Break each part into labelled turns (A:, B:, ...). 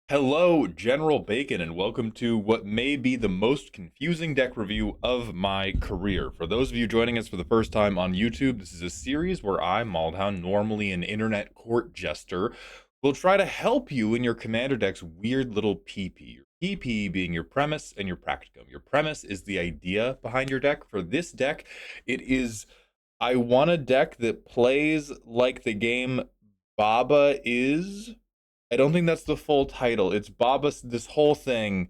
A: Hello, General Bacon, and welcome to what may be the most confusing deck review of my career. For those of you joining us for the first time on YouTube, this is a series where I, Maldhound, normally an internet court jester, will try to help you in your commander deck's weird little PP. Your PP being your premise and your practicum. Your premise is the idea behind your deck. For this deck, it is I want a deck that plays like the game Baba is. I don't think that's the full title. It's Baba. This whole thing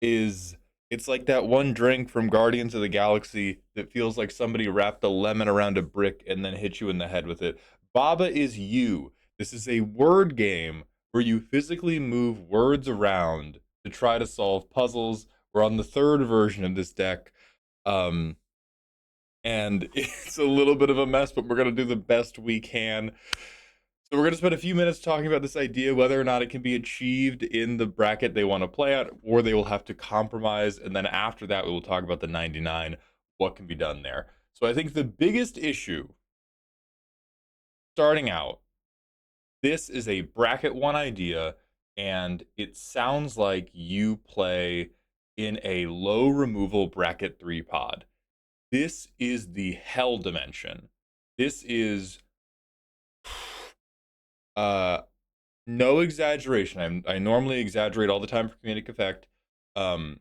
A: is it's like that one drink from Guardians of the Galaxy that feels like somebody wrapped a lemon around a brick and then hit you in the head with it. Baba is you. This is a word game where you physically move words around to try to solve puzzles. We're on the third version of this deck. And it's a little bit of a mess, but we're going to do the best we can. So we're going to spend a few minutes talking about this idea, whether or not it can be achieved in the bracket they want to play at, or they will have to compromise. And then after that, we will talk about the 99, what can be done there. So I think the biggest issue starting out, this is a bracket one idea, and it sounds like you play in a low removal bracket 3 pod. This is the hell dimension. This is uh no exaggeration. I normally exaggerate all the time for comedic effect. Um,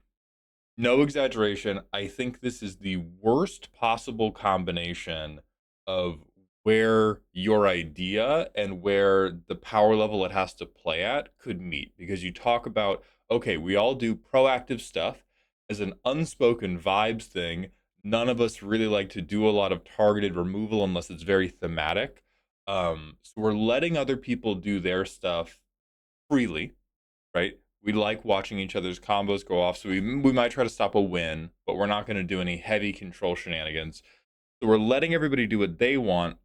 A: no exaggeration. I think this is the worst possible combination of where your idea and where the power level it has to play at could meet. Because you talk about, okay, we all do proactive stuff as an unspoken vibes thing. None of us really like to do a lot of targeted removal unless it's very thematic. So we're letting other people do their stuff freely, right? We like watching each other's combos go off, so we might try to stop a win, but we're not going to do any heavy control shenanigans. So we're letting everybody do what they want,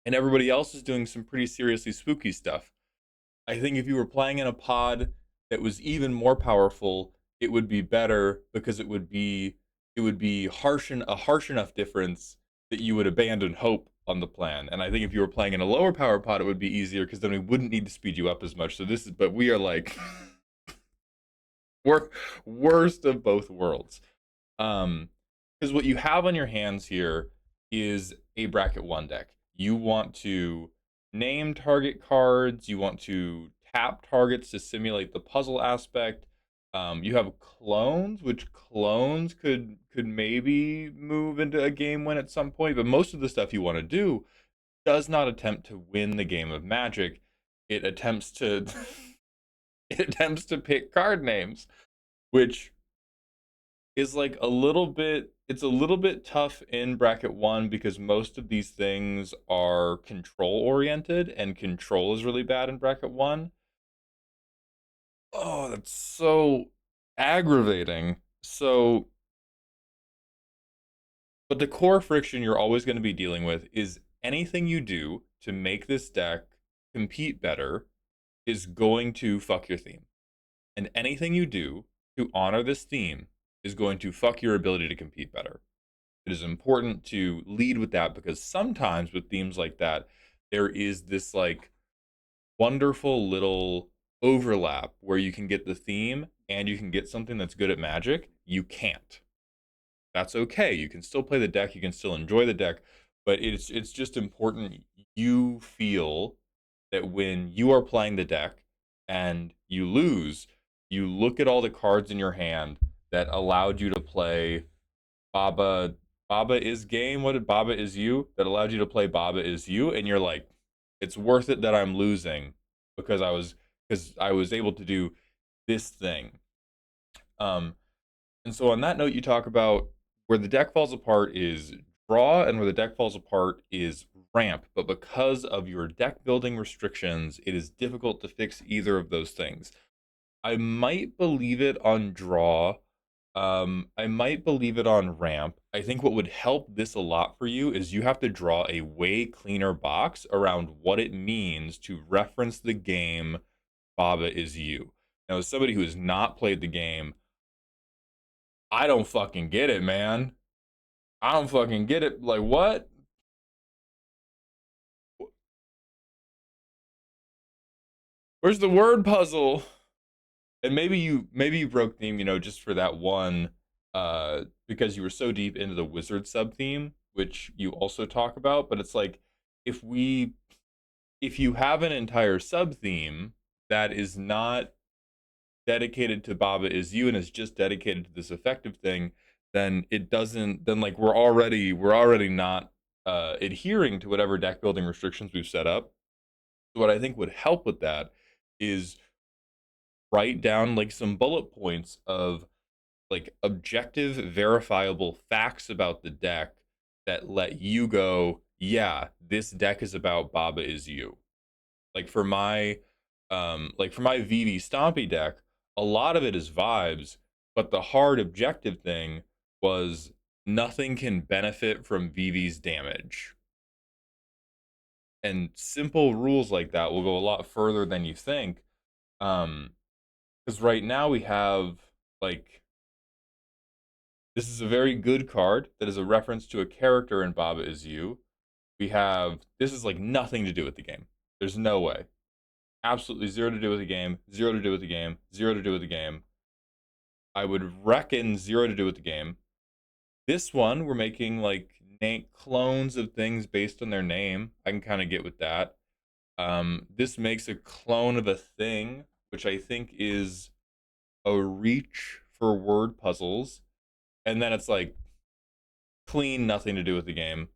A: and everybody else is doing some pretty seriously spooky stuff. I think if you were playing in a pod that was even more powerful, it would be better because it would be a harsh enough difference that you would abandon hope on the plan. And I think if you were playing in a lower power pod, it would be easier because then we wouldn't need to speed you up as much. So this is, but we are like we're worst of both worlds. Um, because what you have on your hands here is a bracket one deck. You want to name target cards, you want to tap targets to simulate the puzzle aspect. You have clones, which clones could maybe move into a game win at some point, but most of the stuff you want to do does not attempt to win the game of Magic. It attempts to it attempts to pick card names, which is like it's a little bit tough in bracket one because most of these things are control oriented and control is really bad in bracket one. Oh, that's so aggravating. So, but the core friction you're always going to be dealing with is anything you do to make this deck compete better is going to fuck your theme. And anything you do to honor this theme is going to fuck your ability to compete better. It is important to lead with that because sometimes with themes like that, there is this like wonderful little overlap where you can get the theme and you can get something that's good at Magic. You can't. That's okay. You can still play the deck, you can still enjoy the deck, but it's just important you feel that when you are playing the deck and you lose, you look at all the cards in your hand that allowed you to play Baba Baba is game. What did Baba is you that allowed you to play Baba is you, and you're like, it's worth it that I'm losing because I was able to do this thing. Um, and so on that note, you talk about where the deck falls apart is draw, and where the deck falls apart is ramp. But because of your deck building restrictions, it is difficult to fix either of those things. I might believe it on draw. I might believe it on ramp. I think what would help this a lot for you is you have to draw a way cleaner box around what it means to reference the game Baba is you. Now, as somebody who has not played the game, I don't fucking get it, man. I don't fucking get it. Like, what? Where's the word puzzle? and maybe you broke theme, just for that one, because you were so deep into the wizard sub theme, which you also talk about. But it's like, if we if you have an entire sub theme that is not dedicated to Baba is you and is just dedicated to this effective thing, then it doesn't. Then like we're already not adhering to whatever deck building restrictions we've set up. So what I think would help with that is write down like some bullet points of like objective, verifiable facts about the deck that let you go, yeah, this deck is about Baba is you. Like for my VV Stompy deck, a lot of it is vibes, but the hard objective thing was nothing can benefit from VV's damage. And simple rules like that will go a lot further than you think. Because right now we have like this is a very good card that is a reference to a character in Baba Is You. We have this is like nothing to do with the game. There's no way. Absolutely zero to do with the game, zero to do with the game, zero to do with the game. I would reckon zero to do with the game. This one, we're making like clones of things based on their name. I can kind of get with that. This makes a clone of a thing, which I think is a reach for word puzzles. And then it's like clean, nothing to do with the game.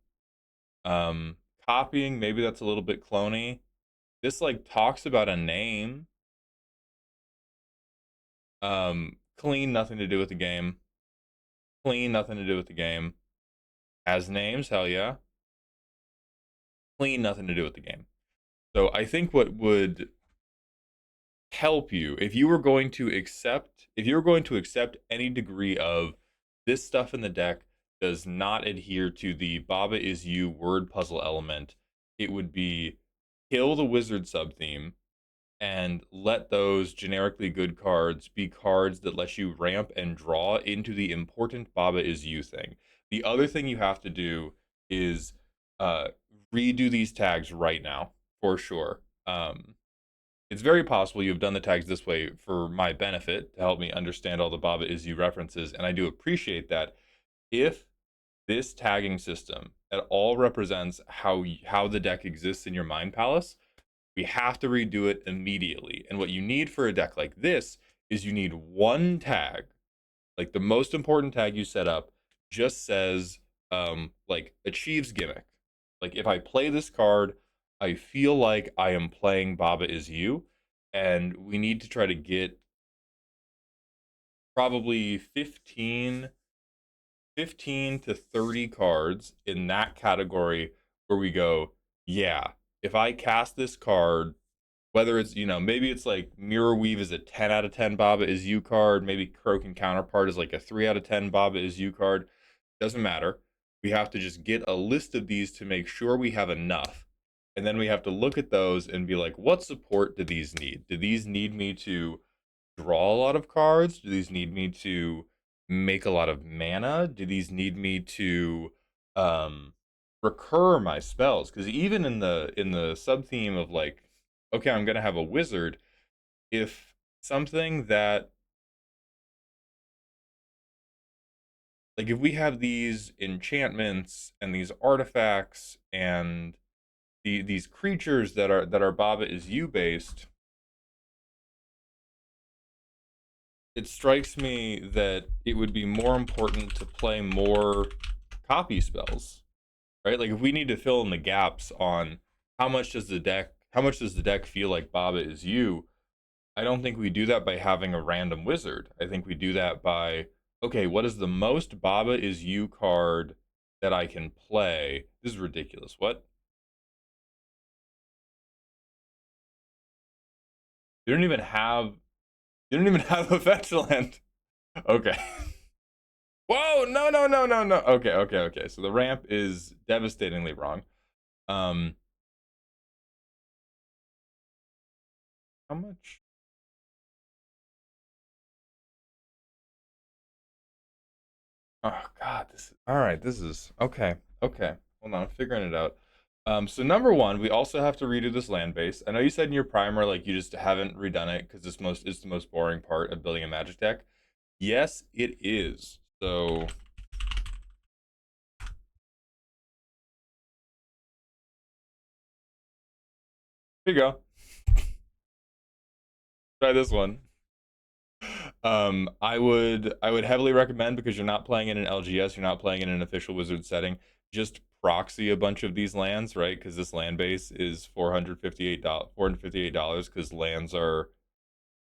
A: Um, Copying, maybe that's a little bit clony. This like talks about a name. Clean, nothing to do with the game. Clean, nothing to do with the game. Has names, hell yeah. Clean, nothing to do with the game. So I think what would help you if you were going to accept any degree of this stuff in the deck does not adhere to the Baba is you word puzzle element, it would be kill the wizard sub theme and let those generically good cards be cards that let you ramp and draw into the important Baba is you thing. The other thing you have to do is uh, redo these tags right now for sure. It's very possible you've done the tags this way for my benefit to help me understand all the Baba is you references, and I do appreciate that. If this tagging system at all represents how the deck exists in your mind palace, we have to redo it immediately. And what you need for a deck like this is you need one tag, like the most important tag you set up, just says like achieves gimmick. Like if I play this card, I feel like I am playing Baba is you, and we need to try to get probably 15 to 30 cards in that category where we go, yeah, if I cast this card, whether it's, maybe it's like Mirror Weave is a 10 out of 10 Baba is you card, maybe Croak and Counterpart is like a 3 out of 10 Baba is you card. Doesn't matter. We have to just get a list of these to make sure we have enough. And then we have to look at those and be like, what support do these need? Do these need me to draw a lot of cards? Do these need me to make a lot of mana? Do these need me to um recur my spells? Because even in the sub theme of like, okay, I'm gonna have a wizard, if something that like if we have these enchantments and these artifacts and these creatures that are Baba is you based, it strikes me that it would be more important to play more copy spells, right? Like if we need to fill in the gaps on how much does the deck feel like Baba is you, I don't think we do that by having a random wizard. I think we do that by, okay, what is the most Baba is you card that I can play? This is ridiculous. What? You don't even have you don't even have a fetch land. Okay. Whoa, no, no, no, no, no. Okay, okay, okay. So the ramp is devastatingly wrong. Um, how much? Oh God, this. All right, this is okay. Okay, hold on, I'm figuring it out. So number one, we also have to redo this land base. I know you said in your primer like you just haven't redone it because it's the most boring part of building a Magic deck. Yes, it is. So here you go. Try this one. I would heavily recommend because you're not playing in an LGS, you're not playing in an official Wizard setting. Just proxy a bunch of these lands, right? Because this land base is $458 because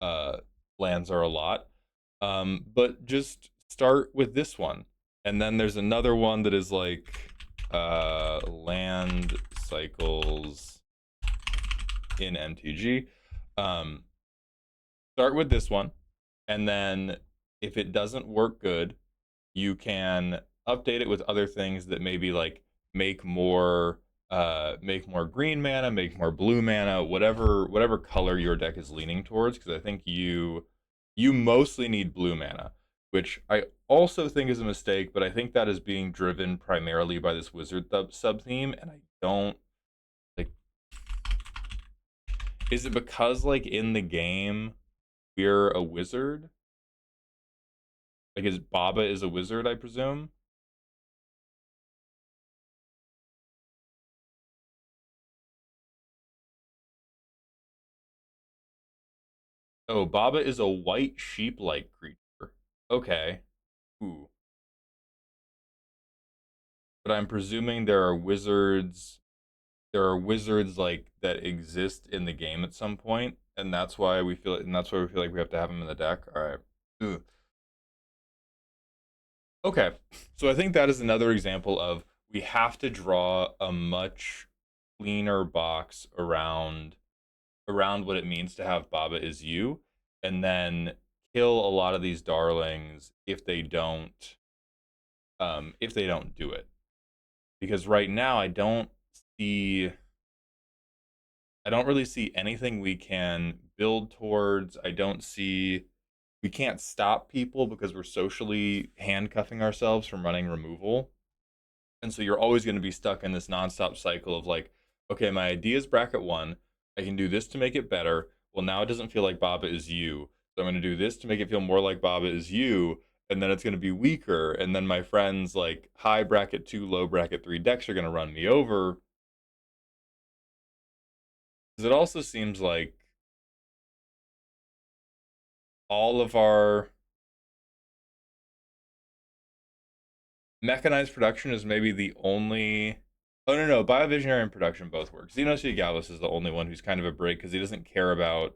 A: uh lands are a lot. But just start with this one, and then there's another one that is like land cycles in MTG. Um, Start with this one, and then if it doesn't work good, you can update it with other things that maybe like make more green mana, make more blue mana, whatever color your deck is leaning towards, because I think you mostly need blue mana, which I also think is a mistake, but I think that is being driven primarily by this wizard sub theme, and I don't like, is it because like in the game we're a wizard? Like, is Baba is a wizard, I presume? Oh, Baba is a white sheep-like creature. Okay. Ooh. But I'm presuming there are wizards like that exist in the game at some point, and that's why we feel like we have to have them in the deck. All right. Ooh. Okay. So I think that is another example of we have to draw a much cleaner box around what it means to have Baba is you, and then kill a lot of these darlings if they don't do it. Because right now see I don't really see anything we can build towards. We can't stop people because we're socially handcuffing ourselves from running removal. And so you're always going to be stuck in this nonstop cycle of like, okay, my idea is bracket one. I can do this to make it better. Well, now it doesn't feel like Baba is you. So I'm going to do this to make it feel more like Baba is you. And then it's going to be weaker. And then my friends like high bracket two, low bracket three decks are going to run me over. Because it also seems like all of our mechanized production is maybe the only. Oh, no, no. Biovisionary and production both work. Xenos Gallus is the only one who's kind of a break because he doesn't care about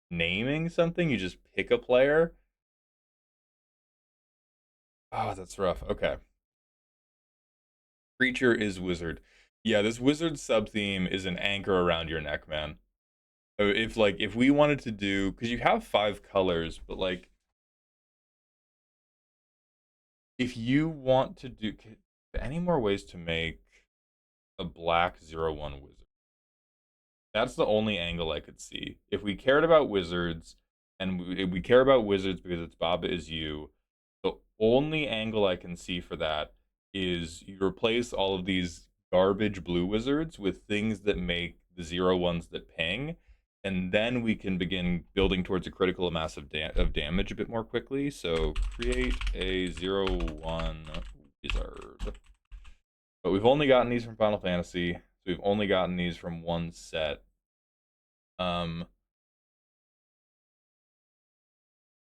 A: naming something, you just pick a player. Oh, that's rough. Okay. Creature is wizard. Yeah, this wizard sub theme is an anchor around your neck, man. If we wanted to do, because you have five colors, but like if you want to do any more ways to make a black 0/1 wizard, that's the only angle I could see. If we cared about wizards, and we care about wizards because it's Baba is you, the only angle I can see for that is you replace all of these garbage blue wizards with things that make the 0/1s that ping, and then we can begin building towards a critical mass of damage a bit more quickly. So create a 0/1 wizard. But we've only gotten these from Final Fantasy, so we've only gotten these from one set. Um,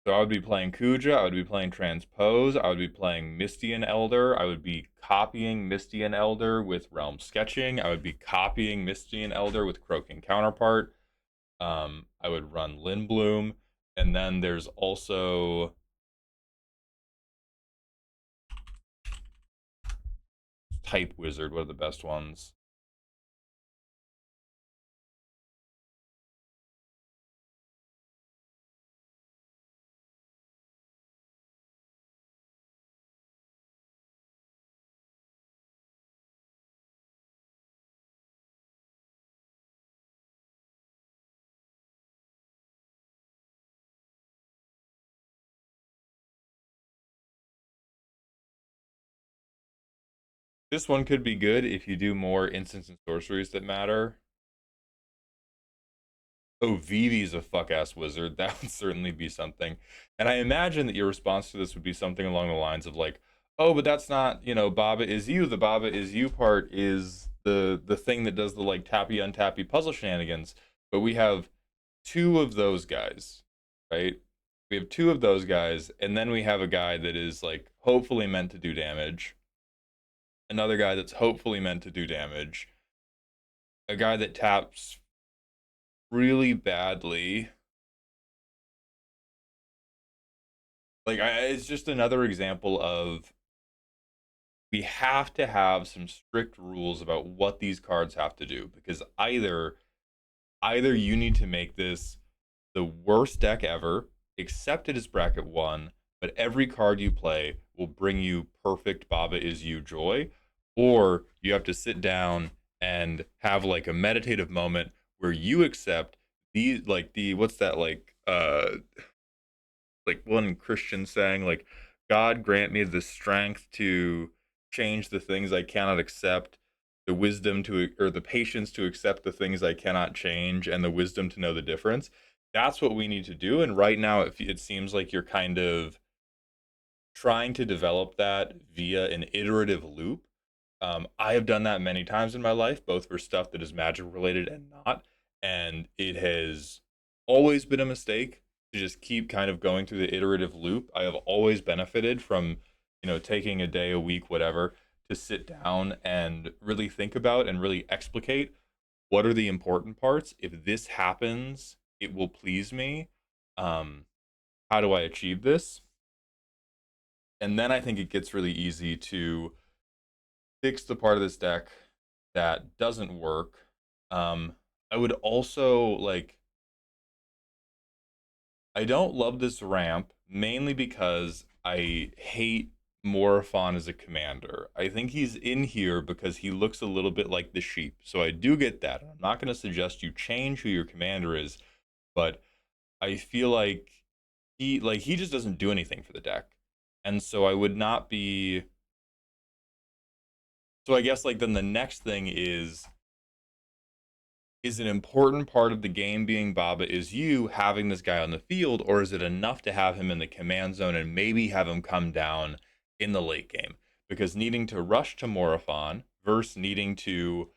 A: So I would be playing Kuja, I would be playing Transpose, I would be playing Mistian Elder, I would be copying Mistian Elder with Realm Sketching, I would be copying Mistian Elder with Croaking Counterpart. I would run Lindblum, and then there's also Type Wizard, what are the best ones? This one could be good if you do more instants and sorceries that matter. Oh, Vivi's a fuck ass wizard. That would certainly be something. And I imagine that your response to this would be something along the lines of like, oh, but that's not, Baba is you. The Baba is you part is the thing that does the like tappy untappy puzzle shenanigans. But we have two of those guys, right? We have two of those guys, and then we have a guy that is like hopefully meant to do damage, another guy that's hopefully meant to do damage, a guy that taps really badly. Like, it's just another example of we have to have some strict rules about what these cards have to do, because either you need to make this the worst deck ever, accept it as bracket one, but every card you play will bring you perfect Baba is you joy, or you have to sit down and have like a meditative moment where you accept these, like the what's that, like one Christian saying, like, God grant me the strength to change the things I cannot accept, the wisdom to, or the patience to accept the things I cannot change, and the wisdom to know the difference. That's what we need to do. And right now, it seems like you're kind of trying to develop that via an iterative loop. I have done that many times in my life, both for stuff that is magic related and not. And it has always been a mistake to just keep kind of going through the iterative loop. I have always benefited from, taking a day, a week, whatever, to sit down and really think about and really explicate what are the important parts. If this happens, it will please me. Um, how do I achieve this? And then I think it gets really easy to fix the part of this deck that doesn't work. Um, I would also like, I don't love this ramp mainly because I hate Morophon as a commander. I think he's in here because he looks a little bit like the sheep. So I do get that. I'm not going to suggest you change who your commander is, but I feel like he just doesn't do anything for the deck. And so I would not be, so I guess like then the next thing is an important part of the game being Baba is you having this guy on the field, or is it enough to have him in the command zone and maybe have him come down in the late game? Because needing to rush to Morophon versus needing to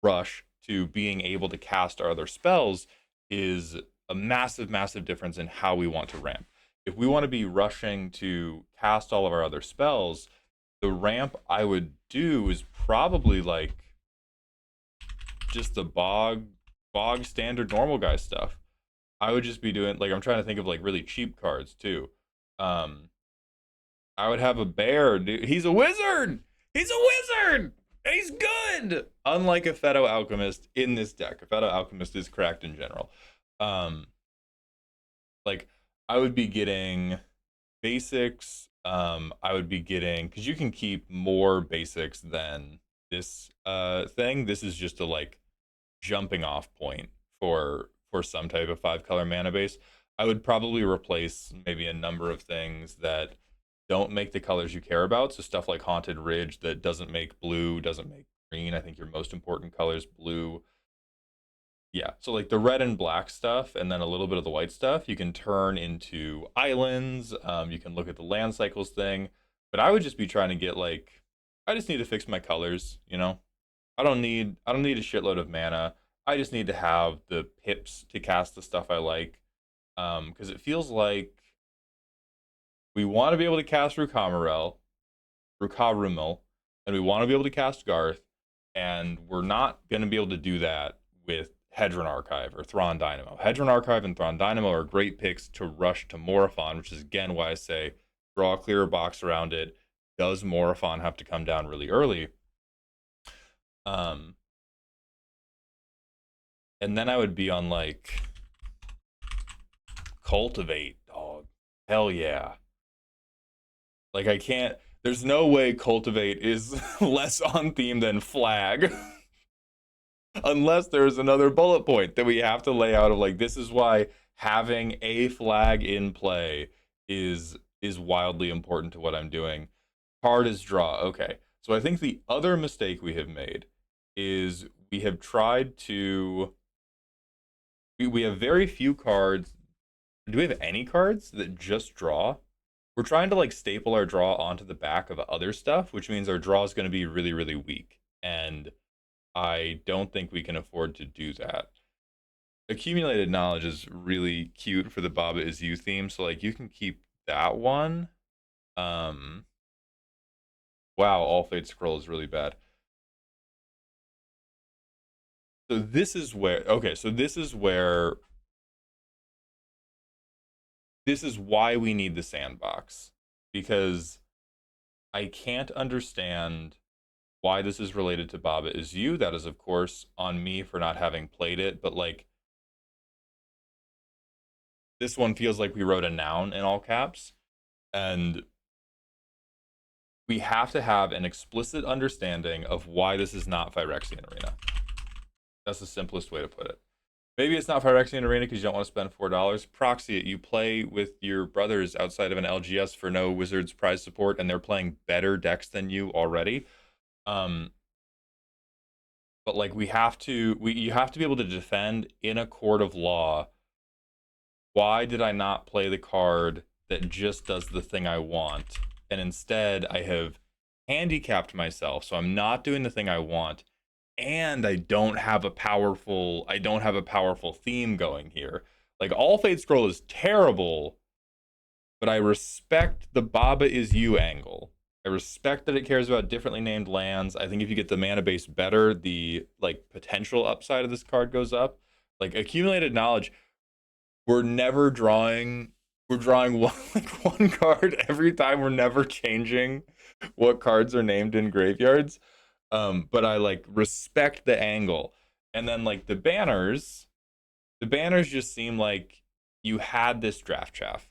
A: rush to being able to cast our other spells is a massive, massive difference in how we want to ramp. If we want to be rushing to cast all of our other spells, the ramp I would do is probably like just the bog standard normal guy stuff. I would just be doing like, I'm trying to think of like really cheap cards too. Um I would have a bear, dude. He's a wizard. He's a wizard. And he's good. Unlike a Feto Alchemist in this deck. A Feto Alchemist is cracked in general. Um like I would be getting basics. I would be getting, because you can keep more basics than this thing. This is just a like jumping off point for some type of 5 color mana base. I would probably replace maybe a number of things that don't make the colors you care about. So stuff like Haunted Ridge that doesn't make blue, doesn't make green. I think your most important color is blue. Yeah, so like the red and black stuff and then a little bit of the white stuff you can turn into islands. You can look at the land cycles thing, but I would just be trying to get like, I just need to fix my colors, I don't need a shitload of mana. I just need to have the pips to cast the stuff I like. Because it feels like we want to be able to cast Rukarumal, and we want to be able to cast Garth, and we're not going to be able to do that with Hedron Archive or Thrawn Dynamo. Hedron Archive and Thrawn Dynamo are great picks to rush to Morophon, which is again why I say draw a clearer box around it. Does Morophon have to come down really early? Um, and then I would be on like Cultivate, dog. Hell yeah. Like I can't. There's no way Cultivate is less on theme than Flag, unless there's another bullet point that we have to lay out of like, this is why having a flag in play is wildly important to what I'm doing. Card is draw. Okay. So I think the other mistake we have made is we have tried to. We have very few cards. Do we have any cards that just draw? We're trying to like staple our draw onto the back of other stuff, which means our draw is going to be really, really weak. And I don't think we can afford to do that. Accumulated knowledge is really cute for the Baba is You theme, so like you can keep that one. Um, wow, All Fate Scroll is really bad. So this is where okay, so this is why we need the sandbox because I can't understand why this is related to Baba is You. That is, of course, on me for not having played it, but like this one feels like we wrote a noun in all caps, and we have to have an explicit understanding of why this is not Phyrexian Arena. That's the simplest way to put it. Maybe it's not Phyrexian Arena because you don't want to spend $4. Proxy it. You play with your brothers outside of an LGS for no Wizards prize support, and they're playing better decks than you already. Um, but like you have to be able to defend in a court of law. Why did I not play the card that just does the thing I want, and instead I have handicapped myself, so I'm not doing the thing I want, and I don't have a powerful theme going here. Like All Fate Scroll is terrible, but I respect the Baba is You angle. I respect that it cares about differently named lands. I think if you get the mana base better, the like potential upside of this card goes up. Like accumulated knowledge, we're never drawing we're drawing one like one card every time. We're never changing what cards are named in graveyards. But I like respect the angle. And then like the banners just seem like you had this draft chaff.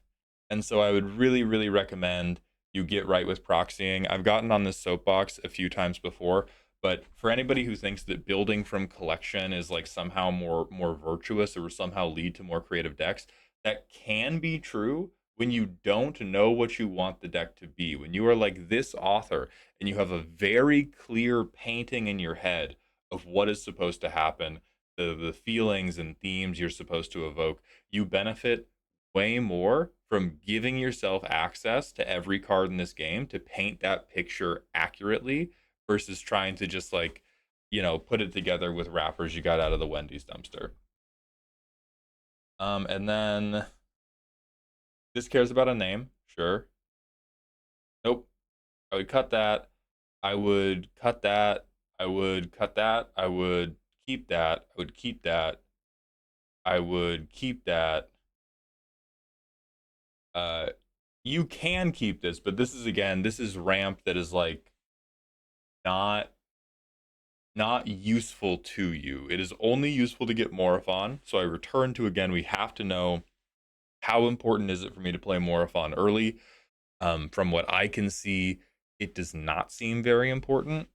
A: And so I would really, really recommend you get right with proxying. I've gotten on this soapbox a few times before, but for anybody who thinks that building from collection is like somehow more virtuous or somehow lead to more creative decks, that can be true when you don't know what you want the deck to be. When you are like this author and you have a very clear painting in your head of what is supposed to happen, the feelings and themes you're supposed to evoke, you benefit way more from giving yourself access to every card in this game to paint that picture accurately versus trying to just like, put it together with wrappers you got out of the Wendy's dumpster. And then this cares about a name, sure. Nope. I would cut that. I would cut that. I would cut that. I would keep that. I would keep that. I would keep that. Uh, you can keep this, but this is ramp that is like not not useful to you. It is only useful to get Morophon. So I return to again, we have to know how important is it for me to play Morophon early. From what I can see, it does not seem very important.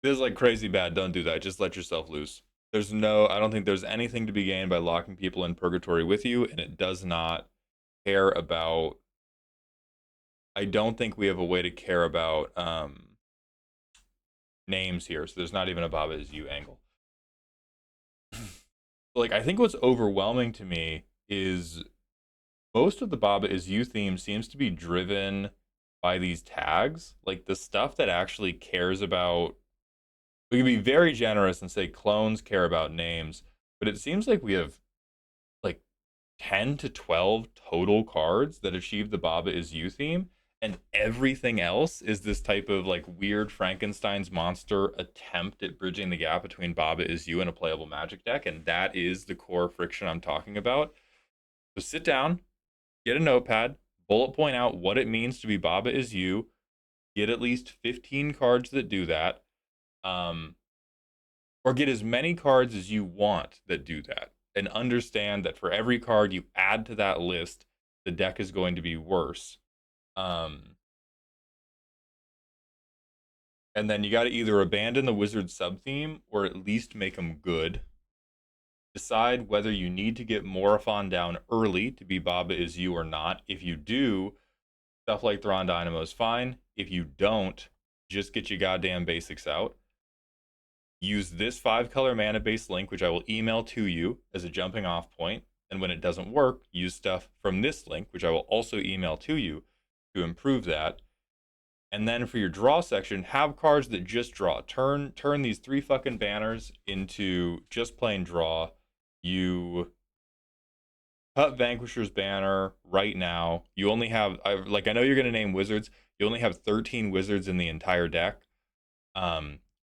A: This is like crazy bad. Don't do that. Just let yourself loose. I don't think there's anything to be gained by locking people in purgatory with you, and it does not care about. I don't think we have a way to care about names here, so there's not even a Baba is You angle. Like, I think what's overwhelming to me is most of the Baba is You theme seems to be driven by these tags. Like, the stuff that actually cares about. We can be very generous and say clones care about names, but it seems like we have like 10 to 12 total cards that achieve the Baba is You theme, and everything else is this type of like weird Frankenstein's monster attempt at bridging the gap between Baba is You and a playable Magic deck, and that is the core friction I'm talking about. So sit down, get a notepad, bullet point out what it means to be Baba is You, get at least 15 cards that do that. Or get as many cards as you want that do that, and understand that for every card you add to that list, the deck is going to be worse. Um, and then you got to either abandon the wizard sub theme or at least make them good. Decide whether you need to get Morophon down early to be Baba is you or not. If you do, stuff like Thrawn Dynamo is fine. If you don't, just get your goddamn basics out. Use this 5-color mana based link, which I will email to you as a jumping off point. And when it doesn't work, use stuff from this link, which I will also email to you to improve that. And then for your draw section, have cards that just draw. Turn these 3 fucking banners into just plain draw. You cut Vanquisher's banner right now. You only have, I know you're gonna name wizards. You only have 13 wizards in the entire deck.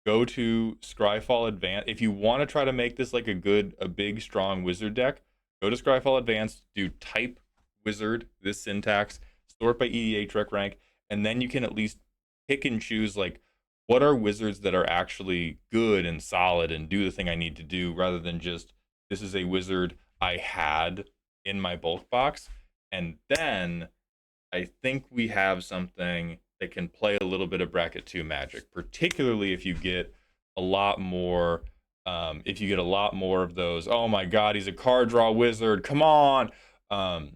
A: Go to Scryfall Advance if you want to try to make this like a big strong wizard deck. Go to Scryfall Advanced, do type wizard, this syntax, sort by EDH rank, and then you can at least pick and choose like what are wizards that are actually good and solid and do the thing I need to do, rather than just this is a wizard I had in my bulk box. And then I think we have something that can play a little bit of bracket 2 magic, particularly if you get a lot more of those, oh my god, he's a card draw wizard, come on. I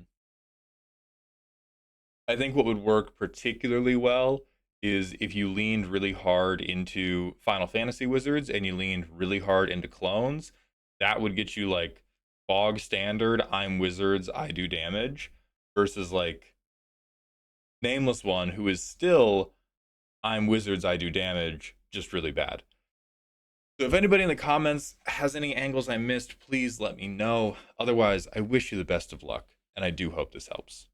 A: think what would work particularly well is if you leaned really hard into Final Fantasy wizards and you leaned really hard into clones. That would get you like bog standard, I'm wizards, I do damage, versus like Nameless One, who is still I'm wizards, I do damage, just really bad. So if anybody in the comments has any angles I missed, please let me know. Otherwise, I wish you the best of luck, and I do hope this helps.